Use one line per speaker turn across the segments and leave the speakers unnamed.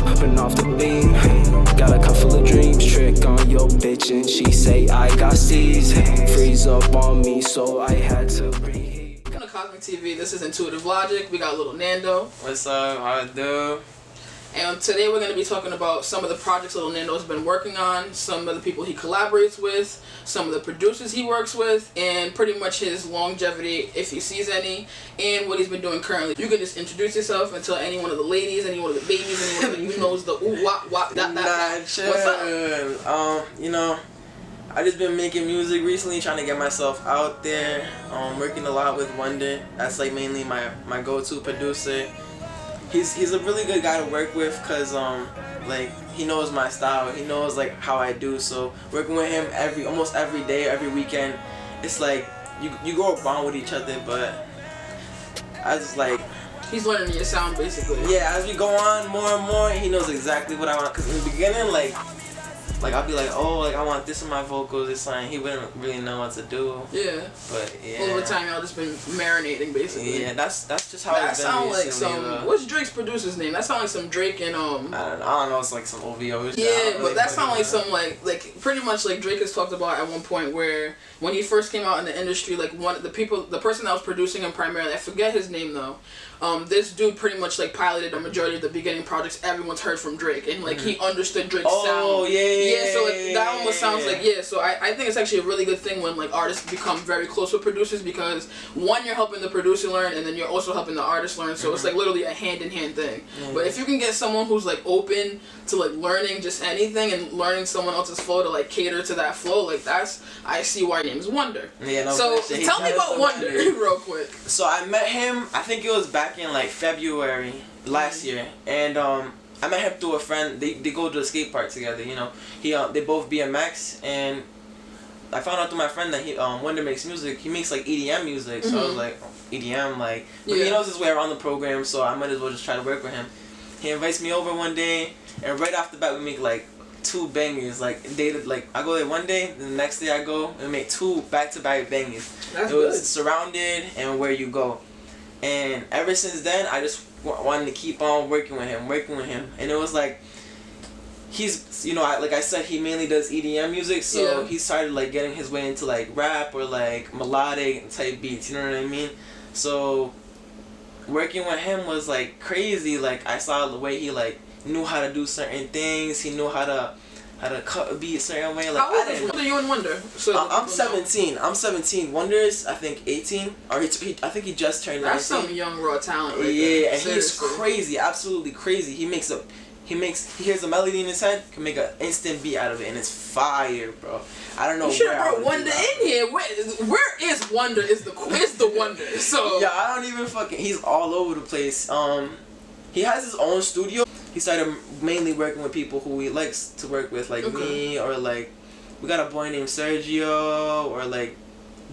hopping off the beam. Got a cup full of dreams, trick on your bitch and she say I got C's. Freeze up on me, so I had to reheat.
Welcome to Cosmic TV. This is Intuitive Logic. We got LilNando.
What's up? How it do?
And today we're going to be talking about some of the projects LilNando has been working on, some of the people he collaborates with, some of the producers he works with, and pretty much his longevity, if he sees any, and what he's been doing currently. You can just introduce yourself and tell any one of the ladies, any one of the babies, anyone that you knows the ooh, wop, wop, that. What's up?
You know, I just been making music recently, trying to get myself out there. Working a lot with Wonder. That's like mainly my go-to producer. He's a really good guy to work with because like he knows my style, he knows like how I do. So working with him almost every day, every weekend, it's like you grow a bond with each other. But I just like
he's learning your sound basically.
Yeah, as we go on more and more, he knows exactly what I want. Cause in the beginning, like I'll be like, oh, like I want this in my vocals. It's like he wouldn't really know what to do.
Yeah.
But yeah.
Over time, y'all just been marinating basically.
Yeah, that's just how
that
it's been.
That sound like
recently,
some. What's Drake's producer's name? That sound like some Drake and
I don't know. It's like some OVO.
Yeah, but that sound like some like pretty much like Drake has talked about at one point where when he first came out in the industry, like one of the person that was producing him primarily, I forget his name though. This dude pretty much like piloted a majority of the beginning projects everyone's heard from Drake, and like he understood Drake's sound.
Oh yeah.
Yeah, so like that almost sounds like so I think it's actually a really good thing when like artists become very close with producers because one, you're helping the producer learn, and then you're also helping the artist learn. So it's like literally a hand in hand thing. But if you can get someone who's like open to like learning just anything and learning someone else's flow to like cater to that flow, like I see why your name is Wonder.
Yeah, no,
so tell me about Wonder real quick.
So I met him, I think it was back in like February last year, and I met him through a friend. They go to a skate park together, you know. They both BMX, and I found out through my friend that Wonder makes music. He makes like EDM music, so I was like, EDM, like, but he knows his way around the program, so I might as well just try to work with him. He invites me over one day, and right off the bat we make like 2 bangers. Like I go there one day, the next day I go and make 2 back-to-back bangers.
That's
it was
good.
Surrounded and Where You Go, and ever since then I just wanted to keep on working with him, and it was like he's, you know, like I said, he mainly does EDM music, so he started like getting his way into like rap or like melodic type beats, you know what I mean? So working with him was like crazy. Like I saw the way he like knew how to do certain things. He knew how to cut a beat a certain way. Like,
how old are you in Wonder? So
I'm 17. I'm 17. Wonder is I think 18, or I think he just turned 19.
That's some young raw talent right there.
Yeah, and
Seriously.
he's crazy, absolutely crazy. He hears a melody in his head, can make an instant beat out of it, and it's fire, bro. I don't know.
You should have brought Wonder in here. Where is Wonder? Is the Wonder? So
yeah, I don't even he's all over the place. He has his own studio. He started mainly working with people who he likes to work with, like me, or like we got a boy named Sergio, or like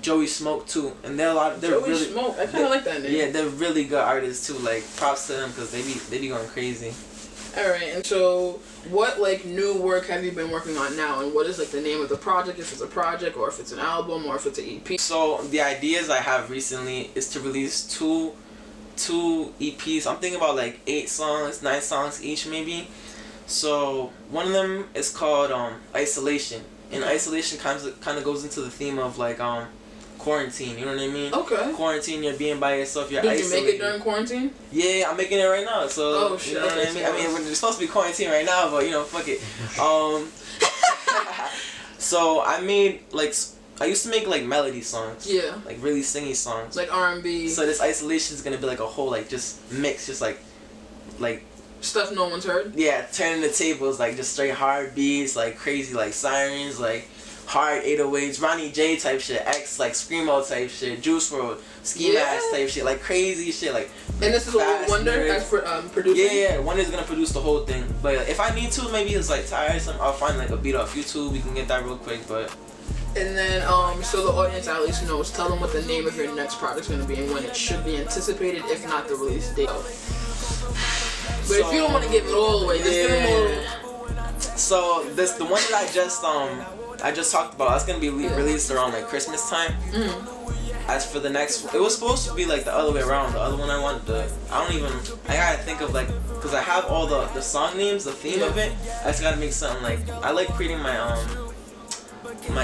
Joey Smoke too, and they're
Joey
really
Smoke. I kind of like that name.
Yeah, they're really good artists too. Like props to them because they be going crazy.
All right, and so what like new work have you been working on now, and what is like the name of the project, if it's a project or if it's an album or if it's an EP?
So the ideas I have recently is to release two EPs. I'm thinking about like 8 songs, 9 songs each maybe. So one of them is called Isolation, and Isolation kind of goes into the theme of like quarantine, you know what I mean?
Okay.
Quarantine, you're being by yourself, you're isolated.
Did you make it during quarantine?
Yeah, I'm making it right now. So
oh shit.
You know what I mean? I mean, it's supposed to be quarantine right now, but you know, fuck it. So I made like I used to make like melody songs.
Yeah.
Like really singy songs.
Like R&B.
So this Isolation is gonna be like a whole like just mix, just like
stuff no one's heard.
Yeah, turning the tables, like just straight hard beats, like crazy like sirens, like hard 808s, Ronnie J type shit, X like screamo type shit, Juice WRLD, Ski Mask type shit, like crazy shit, like.
And this is what Wonder as producing.
Yeah, Wonder's gonna produce the whole thing. But if I need to, maybe it's like tiresome, I'll find like a beat off YouTube. We can get that real quick, but.
And then, so the audience at least knows. Tell them what the name of your next project's gonna be and when it should be anticipated, if not the release date. But if you don't want to give it all away, just give them all.
So the one that I just talked about, that's gonna be released around like Christmas time. as for the next, it was supposed to be like the other way around. The other one I gotta think of like, cause I have all the song names, the theme of it. I just gotta make something like, I like creating my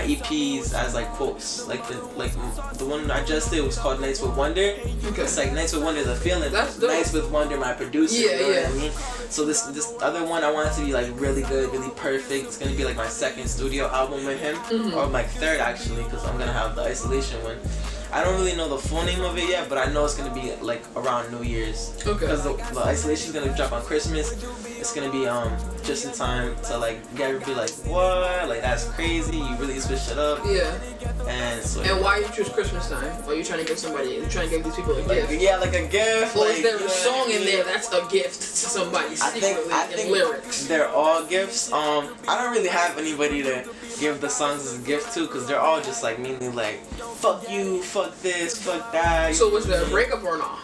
EPs as like quotes. Like the one I just did was called Nights with Wonder.
Okay.
It's like Nights with Wonder, the feeling.
That's dope.
Nights with Wonder, my producer.
Yeah,
you know
yeah.
what I mean? So this other one, I want it to be like really good, really perfect. It's gonna be like my second studio album with him, or my third actually, because I'm gonna have the Isolation one. I don't really know the full name of it yet, but I know it's gonna be like around New Year's.
Okay.
Because the Isolation is gonna drop on Christmas. It's gonna be just in time to like get everybody like, what? Like that's crazy. You really switched it up.
Yeah.
And so.
And why you choose Christmas time? Are you trying to give somebody? You trying to give these people a gift?
Yeah, like a gift.
Or
like,
is there a song in there that's a gift to somebody secretly
I think
in lyrics?
they're all gifts. I don't really have anybody to give the songs as a gift to, because they're all just like mainly like, fuck you, fuck this, fuck that.
So was there a breakup or not?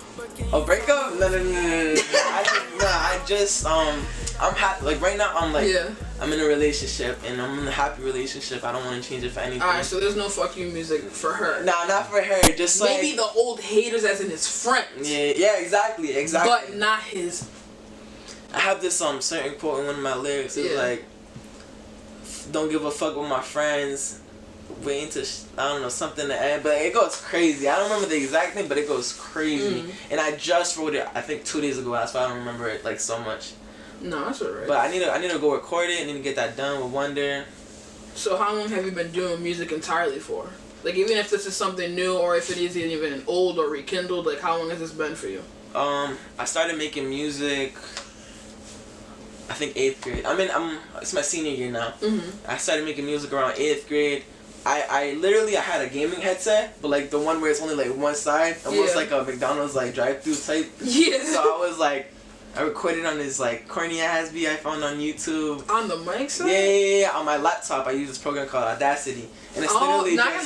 A breakup? No. I'm happy. Like right now, I'm like, I'm in a relationship and I'm in a happy relationship. I don't want to change it for anything.
Alright, so there's no fuck you music for her.
Nah, not for her. Just like
maybe the old haters, as in his friends.
Yeah, exactly.
But not his.
I have this certain quote in one of my lyrics. It's like, don't give a fuck with my friends. Waiting to I don't know, something to end, but it goes crazy. I don't remember the exact thing, but it goes crazy. And I just wrote it, I think 2 days ago. That's why I don't remember it like so much.
No, that's alright.
But I need to go record it. I need to get that done with Wonder.
So how long have you been doing music entirely for? Like even if this is something new, or if it isn't even old or rekindled, like how long has this been for you?
I started making music, I think 8th grade. It's my senior year now. I started making music around 8th grade. I literally had a gaming headset, but like the one where it's only like one side, almost like a McDonald's like drive-through type.
Yeah.
So I was like, I recorded on this like corny ass beat I found on YouTube.
On the mic side?
Yeah. On my laptop, I use this program called Audacity, and it's literally
I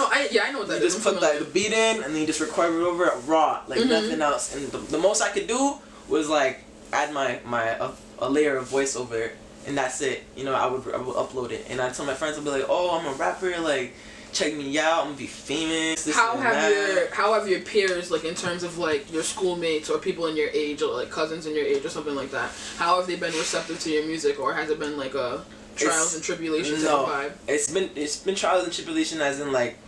know what that
you
is.
just put the beat in, and then you just record it over it raw, like nothing else. And the most I could do was like add a layer of voice over it. And that's it. You know, I would upload it, and I tell my friends, I'll be like, "Oh, I'm a rapper. Like, check me out. I'm gonna be famous."
How have your peers, like in terms of like your schoolmates or people in your age, or like cousins in your age or something like that? How have they been receptive to your music, or has it been like a trials and tribulations type vibe?
It's been trials and tribulation as in like,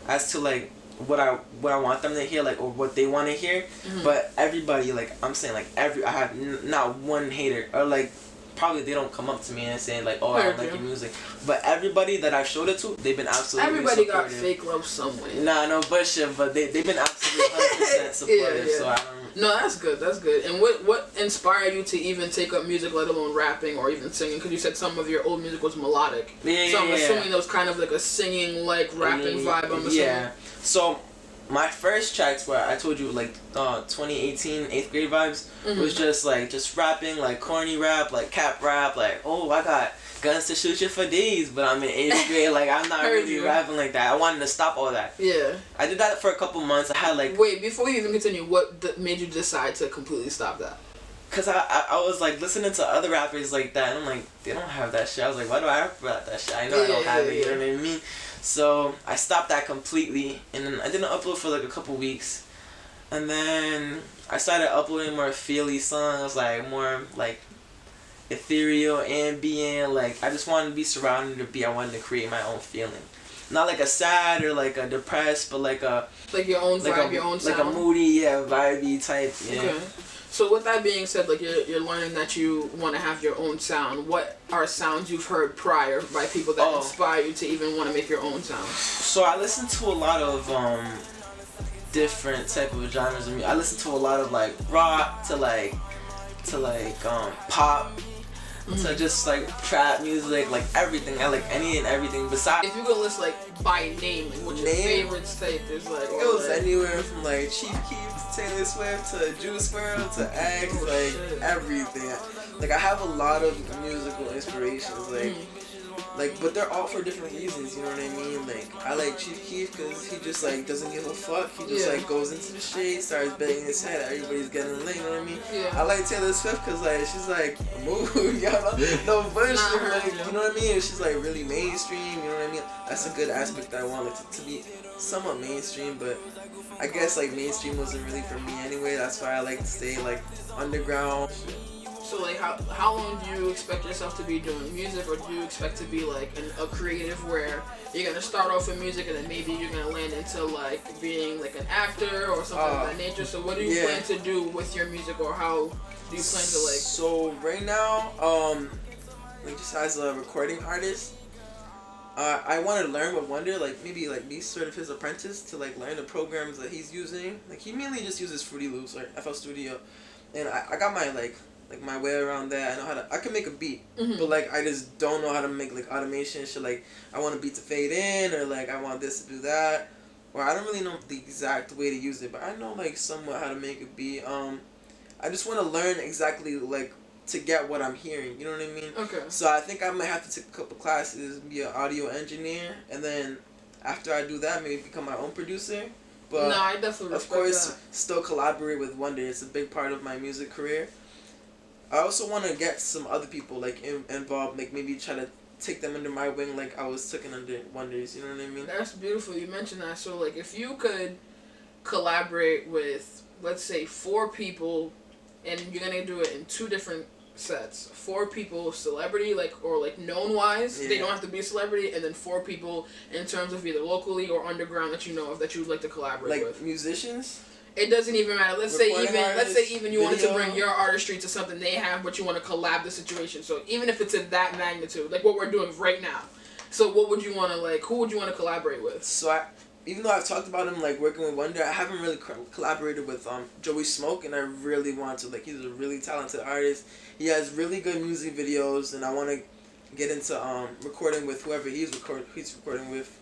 as to like what I want them to hear, like, or what they want to hear. But everybody, like I'm saying, like I have not one hater, or like. Probably they don't come up to me and saying like, oh, I don't like your music, but everybody that I've showed it to, they've been absolutely
everybody
supportive.
got fake love somewhere.
Nah, no bullshit, but they've been absolutely 100% supportive. So I don't.
No, that's good. That's good. And what inspired you to even take up music, let alone rapping or even singing? Because you said some of your old music was melodic. So I'm assuming there was kind of like a singing, like rapping vibe. I'm assuming.
Yeah. So my first tracks where I told you like 2018 8th grade vibes was just rapping, like corny rap, like cap rap, like, oh, I got guns to shoot you for days, but I'm in 8th grade, like I'm not really rapping like that. I wanted to stop all that. Yeah. I did that for a couple months. I had like.
Wait, before you even continue, what made you decide to completely stop that?
Cause I was like listening to other rappers like that, and I'm like, they don't have that shit. I was like, why do I rap about that shit? I know I don't have it. You know what I mean? So I stopped that completely, and then I didn't upload for like a couple weeks, and then I started uploading more feely songs, like more like ethereal, ambient. Like I just wanted to be surrounded to be. I wanted to create my own feeling, not like a sad or like a depressed, but like a
your own vibe, your own sound.
Like a moody, vibey type. Yeah.
Okay. So with that being said, like you're learning that you want to have your own sound. What are sounds you've heard prior by people that inspire you to even want to make your own sound?
So I listen to a lot of different type of genres of music. I listen to a lot of like rock to pop to just like trap music, like everything. I like any and everything besides.
If you could list like by name, what your favorite tape is like.
It goes anywhere from like Chief Keef to Taylor Swift to Juice WRLD to X, like everything. Like I have a lot of musical inspirations. Like Like, but they're all for different reasons, you know what I mean? Like, I like Chief Keef because he just, like, doesn't give a fuck. He just, like, goes into the shade, starts banging his head, everybody's getting lit, you know what I mean?
Yeah.
I like Taylor Swift because, like, she's, like, move, y'all no bullshit, like, you know what I mean? She's, like, really mainstream, you know what I mean? That's a good aspect that I want, like, to be somewhat mainstream, but I guess, like, mainstream wasn't really for me anyway. That's why I like to stay, like, underground.
So like how long do you expect yourself to be doing music, or do you expect to be like a creative where you're gonna start off with music and then maybe you're gonna land into like being like an actor or something of that nature? So what do you plan to do with your music, or how do you plan to like?
So right now, like just as a recording artist, I want to learn with Wonder, like maybe like be sort of his apprentice to like learn the programs that he's using. Like he mainly just uses Fruity Loops or FL Studio, and I got my like my way around that. I know how to. I can make a beat, but like I just don't know how to make like automation shit. Like I want a beat to fade in, or like I want this to do that, or I don't really know the exact way to use it, but I know like somewhat how to make a beat. I just want to learn exactly like to get what I'm hearing. You know what I mean?
Okay.
So I think I might have to take a couple classes, be an audio engineer, and then after I do that, maybe become my own producer. But
no, I definitely
of course,
that.
Still collaborate with Wonder. It's a big part of my music career. I also want to get some other people like involved, like maybe try to take them under my wing, like I was taken under Wonders. You know what I mean?
That's beautiful. You mentioned that. So like, if you could collaborate with, let's say, 4 people, and you're gonna do it in 2 different sets. 4 people, celebrity, like or like known wise. They don't have to be a celebrity, and then 4 people in terms of either locally or underground that you know of that you would like to collaborate with.
Like musicians.
It doesn't even matter. Let's say even you wanted to bring your artistry to something they have, but you want to collab the situation. So even if it's at that magnitude, like what we're doing right now. So what would you want to like? Who would you want to collaborate with?
So even though I've talked about him like working with Wonder, I haven't really collaborated with Joey Smoke, and I really want to. Like he's a really talented artist. He has really good music videos, and I want to get into recording with whoever he's recording with.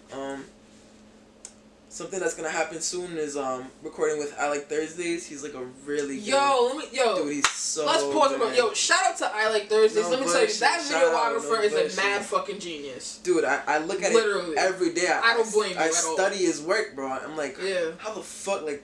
Something that's gonna happen soon is recording with I Like Thursdays. He's like a really good dude. He's so
let's pause
good.
Yo, shout out to I Like Thursdays. Let me tell you, that videographer is a mad fucking genius.
Dude, I look at
literally
it every day.
I don't blame you
I
at all.
study his work, bro. I'm like, how the fuck, like,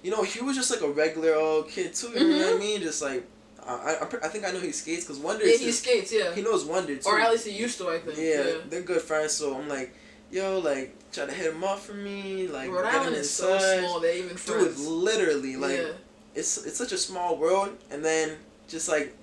you know, he was just like a regular old kid too. You know what I mean? Just like. I think I know he skates because Wonder.
Yeah, he skates. Yeah.
He knows Wonder too.
Or at least he used to. I think.
Yeah, they're good friends. So I'm like, yo, like, try to hit him up for me, like.
Rhode Island is so small. They even friends.
Dude, literally, like, it's such a small world, and then just like.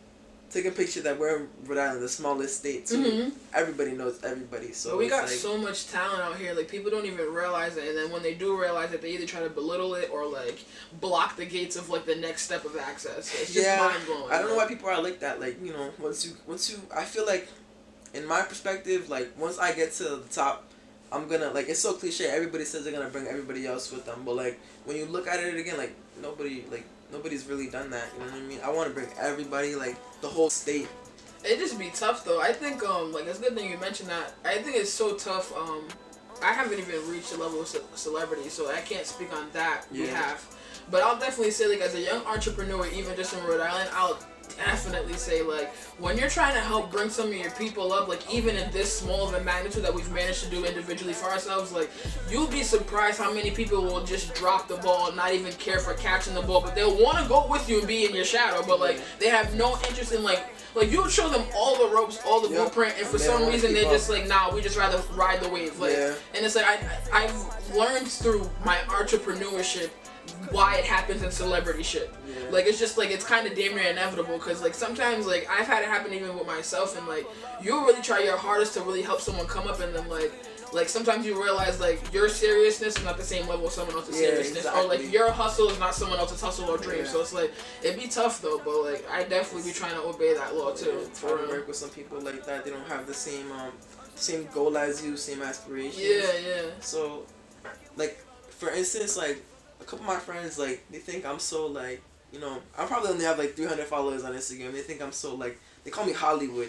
Take a picture that we're in Rhode Island, the smallest state too. Everybody knows everybody, so.
But we got like, so much talent out here. Like people don't even realize it, and then when they do realize it, they either try to belittle it or like block the gates of like the next step of access. It's just mind blowing.
I don't know why people are like that. Like once you, I feel like, in my perspective, like once I get to the top, I'm gonna like it's so cliche. Everybody says they're gonna bring everybody else with them, but like when you look at it again, like nobody's really done that. You know what I mean? I want to bring everybody, like the whole state.
It just be tough though. I think like it's a good thing you mentioned that. I think it's so tough. I haven't even reached the level of celebrity, so I can't speak on that behalf. But I'll definitely say like as a young entrepreneur, even just in Rhode Island, I'll definitely say like when you're trying to help bring some of your people up, like even in this small of a magnitude that we've managed to do individually for ourselves, like you'll be surprised how many people will just drop the ball, not even care for catching the ball, but they'll want to go with you and be in your shadow, but like they have no interest in like you'll show them all the ropes, all the blueprint, and for some reason they're just like, nah, we just rather ride the wave. Like, and it's like I've learned through my entrepreneurship why it happens in celebrity shit. Like it's just like it's kind of damn near inevitable because like sometimes like I've had it happen even with myself, and like you'll really try your hardest to really help someone come up, and then like sometimes you realize like your seriousness is not the same level as someone else's seriousness, or like your hustle is not someone else's hustle or dream. So it's like it'd be tough though, but like I definitely be trying to obey that law too.
Try to work with some people like that. They don't have the same goal as you, same aspirations.
Yeah.
So like for instance, like a couple of my friends, like they think I'm so like, you know, I probably only have like 300 followers on Instagram. They think I'm so like, they call me Hollywood,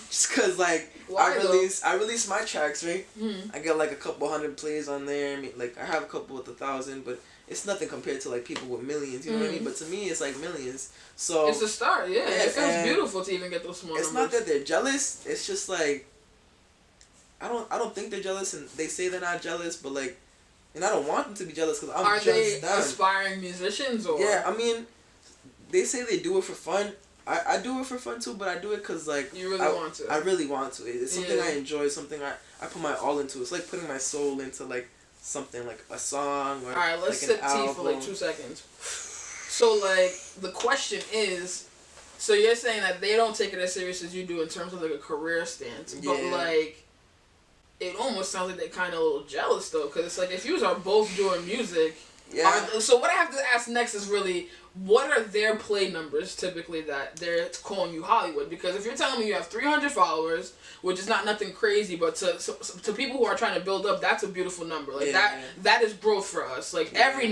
just cause like I release my tracks, right? I get like a couple hundred plays on there. I mean, like I have a couple with 1,000, but it's nothing compared to like people with millions. You know what I mean? But to me, it's like millions. So
it's a start. Yeah, it feels beautiful to even get those small numbers.
It's not that they're jealous. It's just like I don't think they're jealous, and they say they're not jealous, but like, and I don't want them to be jealous because I'm
Are
just
they
them.
aspiring musicians or?
Yeah, I mean, they say they do it for fun. I do it for fun too, but I do it because like
you really want to.
I really want to. It's something I enjoy. Something I put my all into. It's like putting my soul into like something like a song or
all right. Let's
like
sip
an
tea
album.
for like 2 seconds. So like the question is, so you're saying that they don't take it as serious as you do in terms of like a career stance, but like it almost sounds like they're kind of a little jealous though, because it's like if you are both doing music.
Yeah.
So what I have to ask next is really, what are their play numbers typically that they're calling you Hollywood? Because if you're telling me you have 300 followers, which is not nothing crazy, but to people who are trying to build up, that's a beautiful number. Like that is growth for us. Like every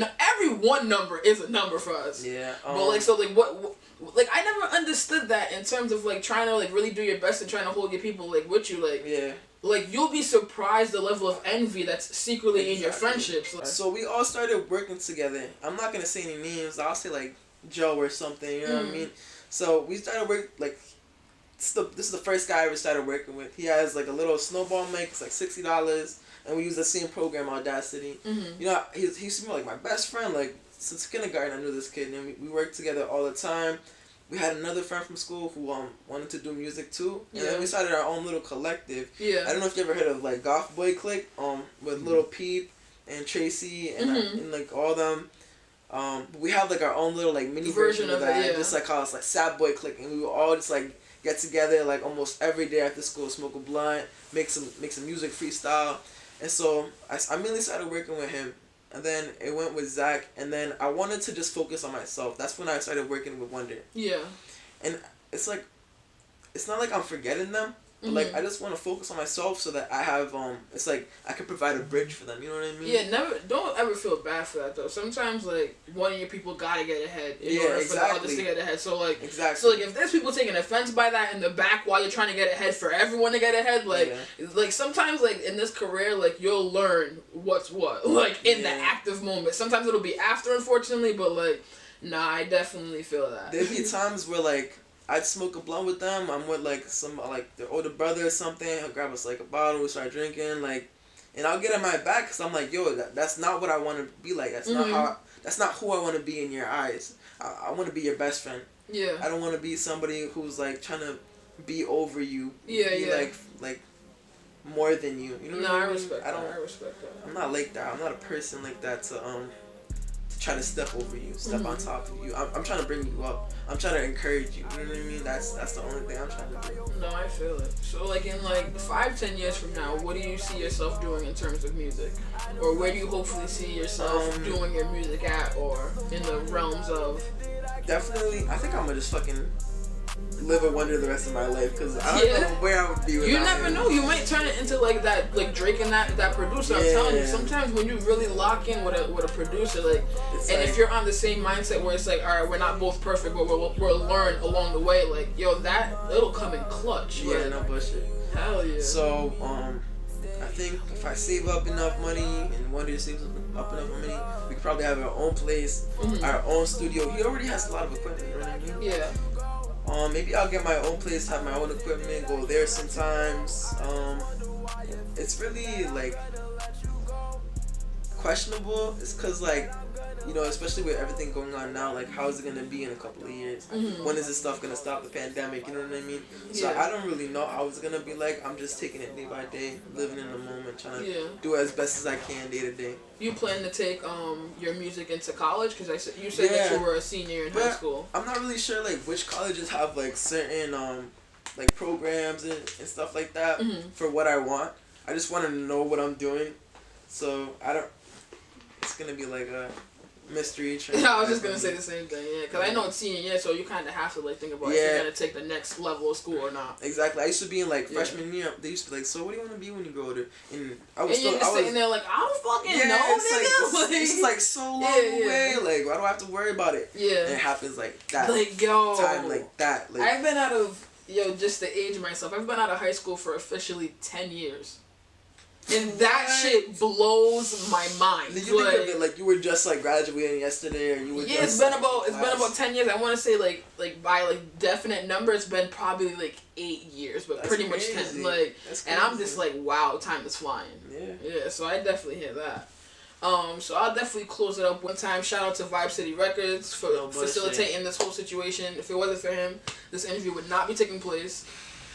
one number is a number for us.
Yeah.
But like so like what like I never understood that in terms of like trying to like really do your best and trying to hold your people like with you like.
Yeah.
Like, you'll be surprised the level of envy that's secretly in your friendships. Like,
so we all started working together. I'm not going to say any names. I'll say, like, Joe or something. You know what I mean? So we started working, like, this is the first guy I ever started working with. He has, like, a little snowball mic. It's, like, $60. And we use the same program, Audacity. You know, he used to be, like, my best friend. Like, since kindergarten, I knew this kid. And we worked together all the time. We had another friend from school who wanted to do music too, and then we started our own little collective.
Yeah.
I don't know if you ever heard of like Goth Boy Clique, with Little Peep and Tracy and like all them. We have like our own little like mini version of that.
It,
Just like how it's like Sad Boy Clique, and we would all just like get together like almost every day after school, smoke a blunt, make some music freestyle, and so I mainly started working with him. And then it went with Zach, and then I wanted to just focus on myself. That's when I started working with Wonder.
Yeah.
And it's like, it's not like I'm forgetting them, but like I just want to focus on myself so that I have it's like I can provide a bridge for them. You know what I mean?
Yeah. Don't ever feel bad for that though. Sometimes like one of your people gotta get ahead in order for the others to get ahead. So like so like if there's people taking offense by that in the back while you're trying to get ahead for everyone to get ahead, like like sometimes like in this career like you'll learn what's what like in the active moment. Sometimes it'll be after, unfortunately, but like nah, I definitely feel that.
There'd be times where like I'd smoke a blunt with them. I'm with like some like their older brother or something. He'll grab us like a bottle. We start drinking like, and I'll get on my back because I'm like, yo, that's not what I want to be like. That's not how. That's not who I want to be in your eyes. I want to be your best friend.
Yeah.
I don't want to be somebody who's like trying to be over you.
Yeah.
Be like more than you. You know what I mean?
I respect that. I respect that.
I'm not like that. I'm not a person like that to try to step over you, step on top of you. I'm trying to bring you up. I'm trying to encourage you. You know what I mean? That's the only thing I'm trying to do.
No, I feel it. So like in like 5-10 years from now, what do you see yourself doing in terms of music? Or where do you hopefully see yourself doing your music at, or in the realms of?
Definitely, I think I'm gonna just fucking live a Wonder the rest of my life because I don't know where I would be without
You never
him.
know. You might turn it into like that, like Drake and that producer. I'm telling you, sometimes when you really lock in with a producer, like,
it's
and
like,
if you're on the same mindset where it's like, all right, we're not both perfect, but we'll learn along the way. Like, yo, it'll come in clutch.
Yeah,
like,
no bullshit.
Hell yeah.
So I think if I save up enough money and Wonder saves up enough money, we could probably have our own place, our own studio. He already has a lot of equipment. You know what I mean?
Yeah.
Maybe I'll get my own place, have my own equipment, go there sometimes. It's really like questionable. It's cause like, you know, especially with everything going on now, like how is it gonna be in a couple of years? When is this stuff gonna stop, the pandemic? You know what I mean? So I don't really know how it's gonna be like. I'm just taking it day by day, living in the moment, trying to do as best as I can day to day.
You plan to take your music into college? Because you said that you were a senior in high school.
I'm not really sure like which colleges have like certain like programs and stuff like that for what I want. I just want to know what I'm doing, so I don't. It's gonna be like a mystery.
I was just gonna say the same thing, because I know it's senior year, so you kind of have to like think about if you're gonna take the next level of school or not.
Exactly. I used to be in like freshman year. They used to be like, so what do you want to be when you grow older? And I was
you're just sitting there like, I don't fucking know, nigga.
This is like so long away. Like, why do I have to worry about it?
Yeah.
And it happens like that.
Like, yo.
Time like that. Like,
I've been out of just to age myself. I've been out of high school for officially 10 years. And that shit blows my mind.
Did you think of it like you were just like graduating yesterday, or you were?
Yeah, it's been about 10 years. I want to say like by like definite number, it's been probably like 8 years, but
That's
pretty
crazy.
much 10. Like, and I'm just like, wow, time is flying.
Yeah.
So I definitely hear that. So I'll definitely close it up one time. Shout out to Vibe City Records for facilitating this whole situation. If it wasn't for him, this interview would not be taking place.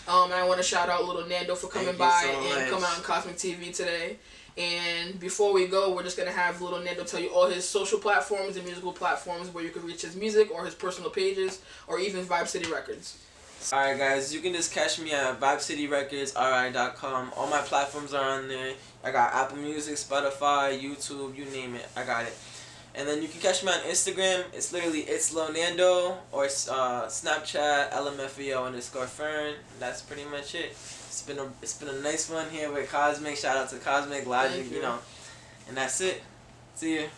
And I want to shout out LilNando for coming by and coming on Cosmic TV today. And before we go, we're just going to have LilNando tell you all his social platforms and musical platforms where you can reach his music or his personal pages or even Vibe City Records.
Alright guys, you can just catch me at VibeCityRecordsRI.com. All my platforms are on there. I got Apple Music, Spotify, YouTube, you name it. I got it. And then you can catch me on Instagram. It's literally LilNando, or Snapchat LMFAO_Fern. That's pretty much it. It's been a nice one here with Cosmic. Shout out to Cosmic, Logic, you know. And that's it. See ya.